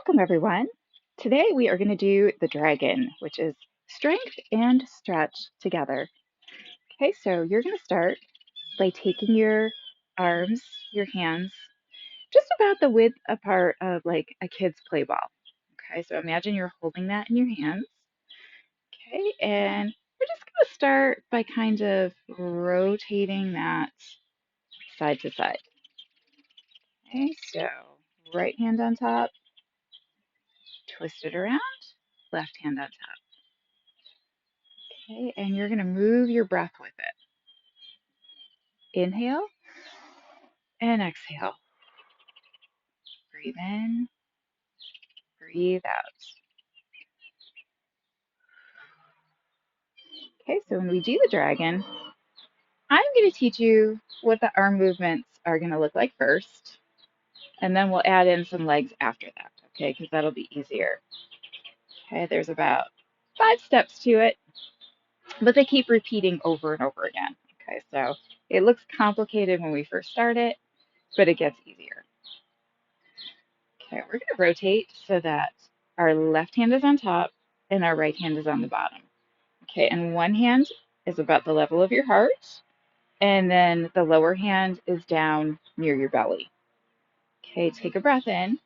Welcome, everyone. Today we are going to do the dragon, which is strength and stretch together. Okay, so you're going to start by taking your arms, your hands, just about the width apart of like a kid's play ball. Okay, so imagine you're holding that in your hands. Okay, and we're just going to start by kind of rotating that side to side. Okay, so right hand on top, twist it around, left hand on top. Okay, and you're going to move your breath with it. Inhale and exhale. Breathe in, breathe out. Okay, so when we do the dragon, I'm going to teach you what the arm movements are going to look like first, and then we'll add in some legs after that, okay, because that'll be easier. Okay, there's about 5 steps to it, but they keep repeating over and over again. Okay, so it looks complicated when we first start it, but it gets easier. Okay, we're going to rotate so that our left hand is on top and our right hand is on the bottom. Okay, and one hand is about the level of your heart, and then the lower hand is down near your belly. Okay, take a breath in.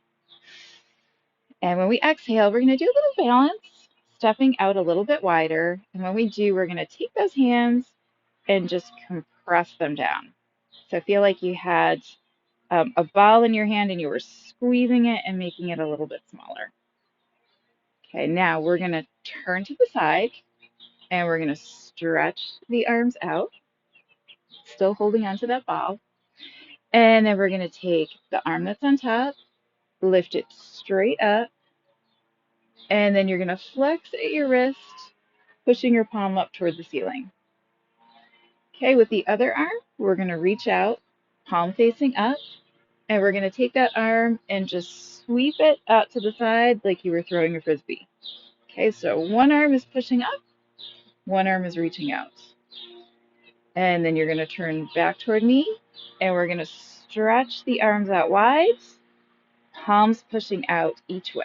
And when we exhale, we're going to do a little balance, stepping out a little bit wider. And when we do, we're going to take those hands and just compress them down. So feel like you had a ball in your hand and you were squeezing it and making it a little bit smaller. Okay, now we're going to turn to the side and we're going to stretch the arms out, still holding onto that ball. And then we're going to take the arm that's on top, lift it straight up, and then you're going to flex at your wrist, pushing your palm up toward the ceiling. Okay, with the other arm, we're going to reach out, palm facing up, and we're going to take that arm and just sweep it out to the side like you were throwing a frisbee. Okay, so one arm is pushing up, one arm is reaching out. And then you're going to turn back toward me, and we're going to stretch the arms out wide, palms pushing out each way.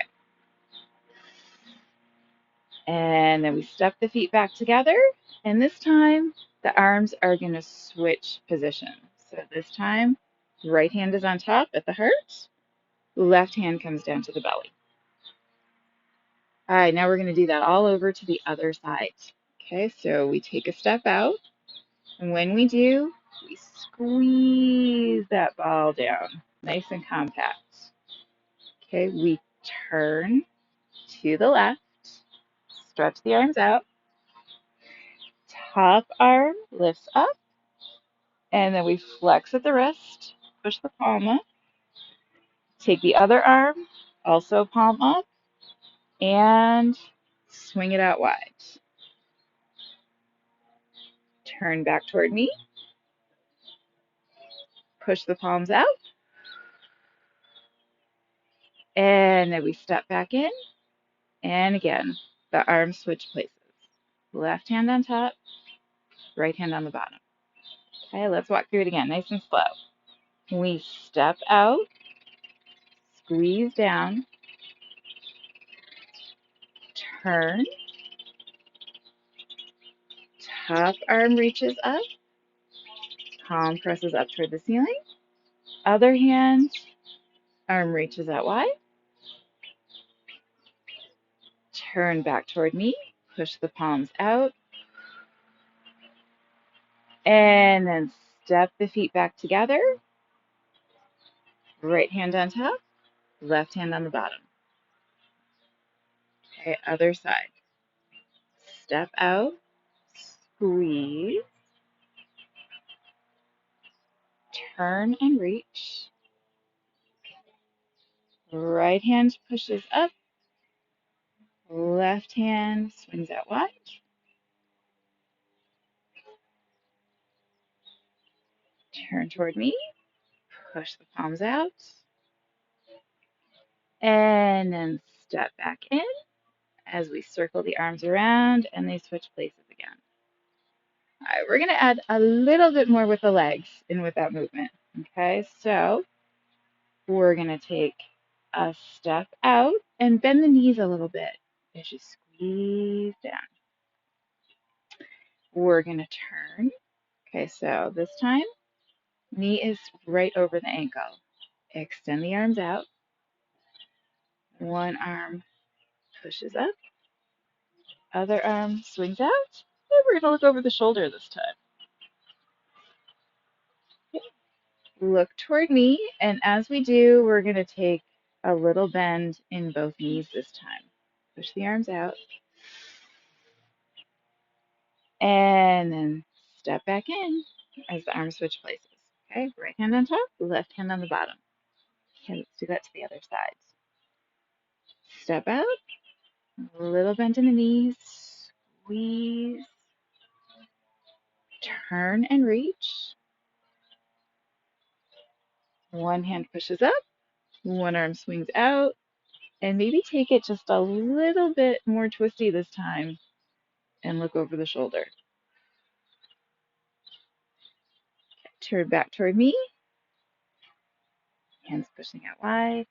And then we step the feet back together, and this time the arms are going to switch positions. So this time, right hand is on top at the heart, left hand comes down to the belly. All right, now we're going to do that all over to the other side. Okay, so we take a step out, and when we do, we squeeze that ball down, nice and compact. Okay, we turn to the left, stretch the arms out, top arm lifts up, and then we flex at the wrist, push the palm up, take the other arm, also palm up, and swing it out wide. Turn back toward me, push the palms out, and then we step back in, and again, the arms switch places. Left hand on top, right hand on the bottom. Okay, let's walk through it again, nice and slow. We step out, squeeze down, turn, top arm reaches up, palm presses up toward the ceiling, other hand, arm reaches out wide, turn back toward me, push the palms out, and then step the feet back together, right hand on top, left hand on the bottom. Okay, other side. Step out, squeeze, turn and reach. Right hand pushes up, left hand swings out wide. Turn toward me, push the palms out, and then step back in as we circle the arms around and they switch places again. All right, we're going to add a little bit more with the legs and with that movement. Okay, so we're going to take a step out and bend the knees a little bit as you squeeze down. We're going to turn. Okay, so this time, knee is right over the ankle. Extend the arms out. One arm pushes up, other arm swings out. And we're going to look over the shoulder this time. Okay. Look toward me, and as we do, we're going to take a little bend in both knees this time. Push the arms out, and then step back in as the arms switch places. Okay, right hand on top, left hand on the bottom. Okay, let's do that to the other side. Step out, a little bend in the knees, squeeze, turn and reach. One hand pushes up, one arm swings out, and maybe take it just a little bit more twisty this time and look over the shoulder. Turn back toward me, hands pushing out wide,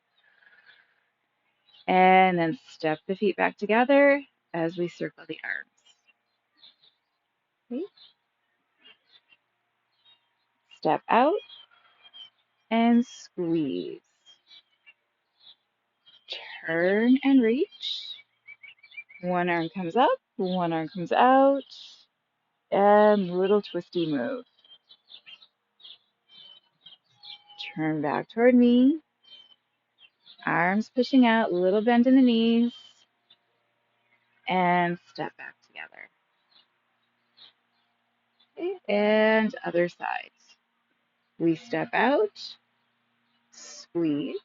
and then step the feet back together as we circle the arms. Okay. Step out and squeeze. Turn and reach. One arm comes up, one arm comes out, and little twisty move. Turn back toward me. Arms pushing out, little bend in the knees, and step back together. Okay. And other side. We step out, squeeze,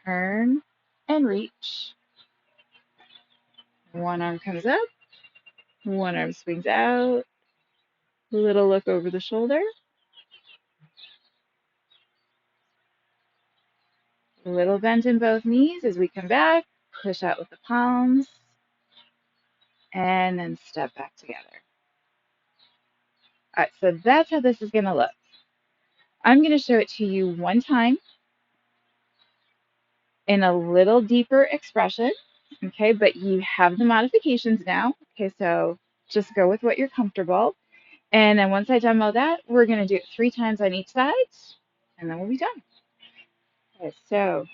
turn, and reach. One arm comes up, one arm swings out, little look over the shoulder, little bend in both knees as we come back, push out with the palms, and then step back together. All right, so that's how this is going to look. I'm going to show it to you one time in a little deeper expression, okay, but you have the modifications now, okay, so just go with what you're comfortable. And then once I demo that, we're going to do it 3 times on each side, and then we'll be done. Okay, so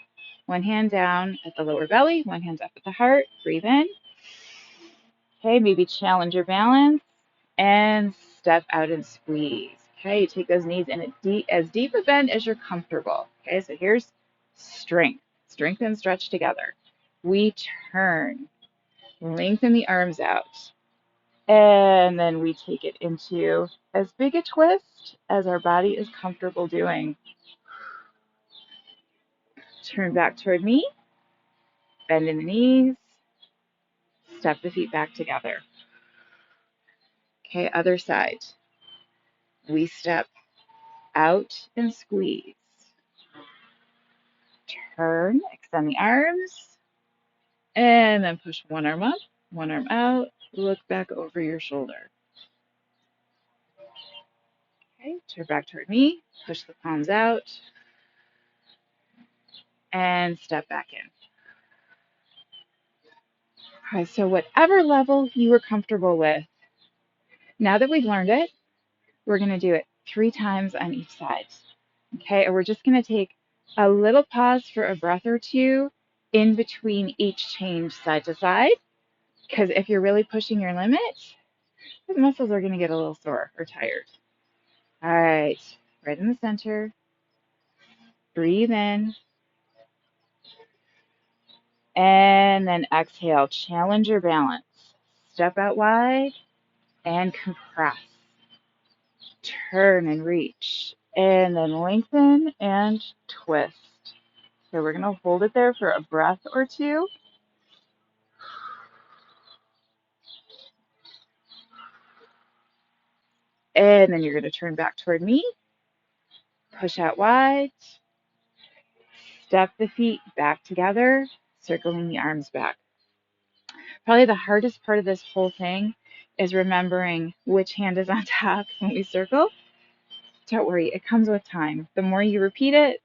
one hand down at the lower belly, one hand up at the heart, breathe in. Okay, maybe challenge your balance and step out and squeeze. Okay, you take those knees in as deep a bend as you're comfortable. Okay, so here's strength. Strength and stretch together. We turn, lengthen the arms out, and then we take it into as big a twist as our body is comfortable doing. Turn back toward me, bend in the knees, step the feet back together. Okay, other side. We step out and squeeze. Turn, extend the arms, and then push one arm up, one arm out, look back over your shoulder. Okay, turn back toward me, push the palms out, and step back in. Okay, so whatever level you were comfortable with, now that we've learned it, we're going to do it 3 times on each side. Okay, and we're just going to take a little pause for a breath or two in between each change side to side, because if you're really pushing your limit, the muscles are going to get a little sore or tired. All right, right in the center. Breathe in. And then exhale. Challenge your balance. Step out wide and compress. Turn and reach. And then lengthen and twist. So we're going to hold it there for a breath or two. And then you're going to turn back toward me. Push out wide. Step the feet back together, circling the arms back. Probably the hardest part of this whole thing is remembering which hand is on top when we circle. Don't worry, it comes with time. The more you repeat it,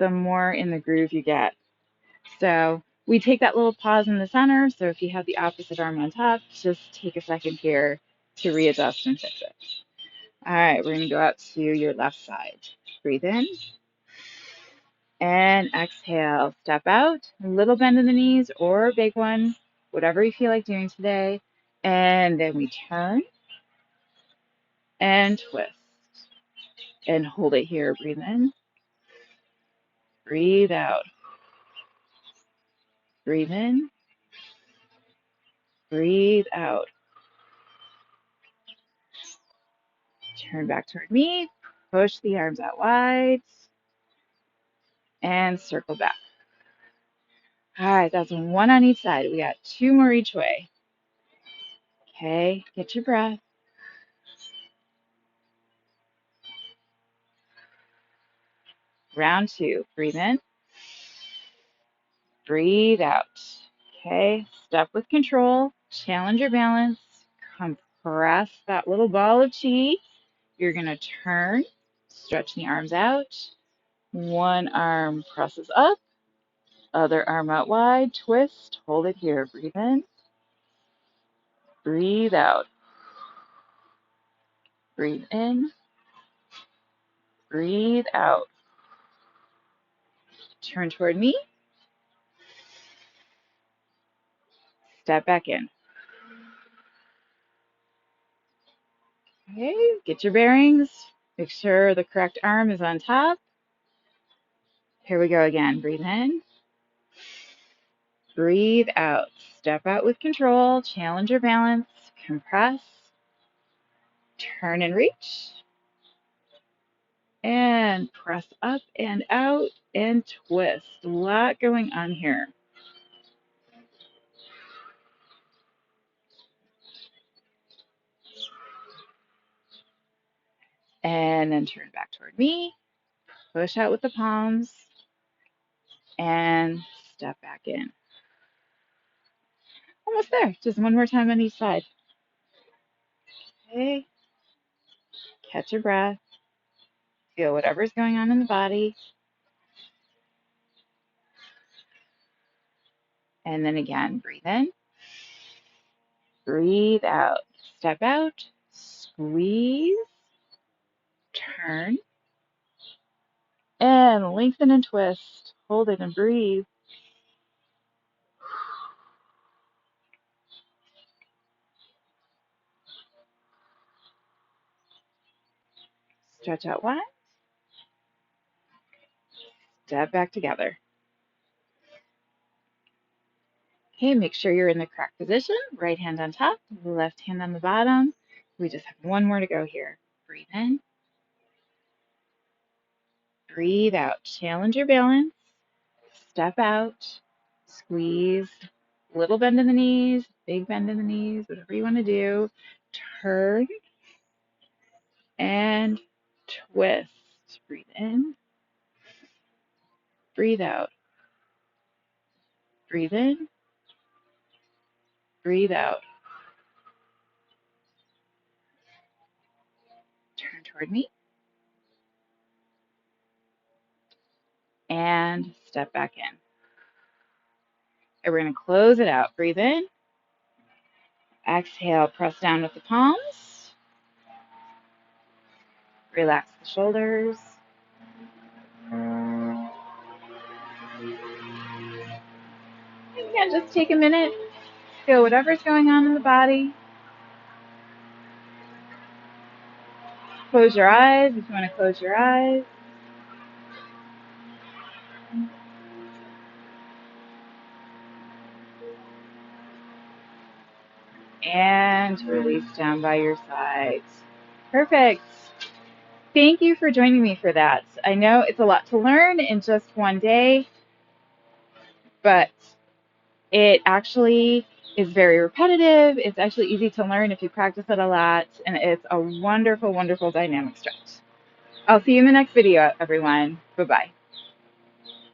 the more in the groove you get. So we take that little pause in the center. So if you have the opposite arm on top, just take a second here to readjust and fix it. All right, we're going to go out to your left side. Breathe in and exhale. Step out, a little bend in the knees or a big one, whatever you feel like doing today. And then we turn and twist and hold it here. Breathe in, breathe out, breathe in, breathe out. Turn back toward me, push the arms out wide, and circle back. All right, that's one on each side. We got two more each way. Okay, get your breath. Round two. Breathe in, breathe out. Okay, step with control, challenge your balance, compress that little ball of chi. You're going to turn, stretch the arms out. One arm presses up, other arm out wide, twist, hold it here. Breathe in, breathe out. Breathe in, breathe out. Turn toward me, step back in. Okay, get your bearings. Make sure the correct arm is on top. Here we go again. Breathe in, breathe out. Step out with control, challenge your balance, compress, turn and reach, and press up and out and twist. A lot going on here. And then turn back toward me, push out with the palms, and step back in. Almost there. Just one more time on each side. Okay. Catch your breath. Feel whatever's going on in the body. And then again, breathe in. Breathe out. Step out. Squeeze. Turn. And lengthen and twist. Hold it and breathe. Stretch out wide. Step back together. Okay, make sure you're in the correct position. Right hand on top, left hand on the bottom. We just have one more to go here. Breathe in. Breathe out. Challenge your balance. Step out. Squeeze. Little bend in the knees, big bend in the knees, whatever you want to do. Turn and twist. Breathe in. Breathe out. Breathe in. Breathe out. Turn toward me. And step back in. And we're going to close it out. Breathe in. Exhale, press down with the palms. Relax the shoulders. Again, just take a minute. Feel whatever's going on in the body. Close your eyes if you want to close your eyes. And release down by your sides. Perfect. Thank you for joining me for that. I know it's a lot to learn in just one day, but it actually is very repetitive. It's actually easy to learn if you practice it a lot, and it's a wonderful, wonderful dynamic stretch. I'll see you in the next video, everyone. Bye-bye.